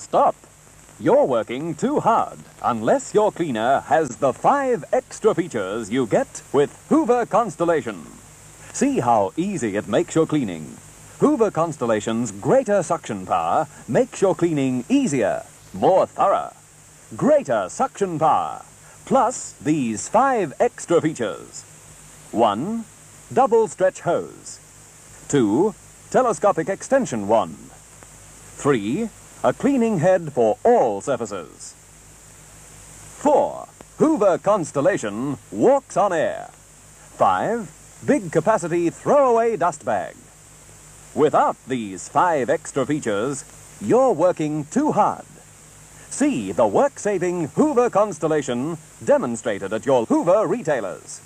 Stop! You're working too hard unless your cleaner has the 5 extra features you get with Hoover Constellation. See how easy it makes your cleaning. Hoover Constellation's greater suction power makes your cleaning easier, more thorough. Greater suction power, plus these 5 extra features. 1. Double stretch hose. 2. Telescopic extension wand. 3. A cleaning head for all surfaces. 4. Hoover Constellation walks on air. 5. Big capacity throwaway dust bag. Without these 5 extra features, you're working too hard. See the work-saving Hoover Constellation demonstrated at your Hoover retailers.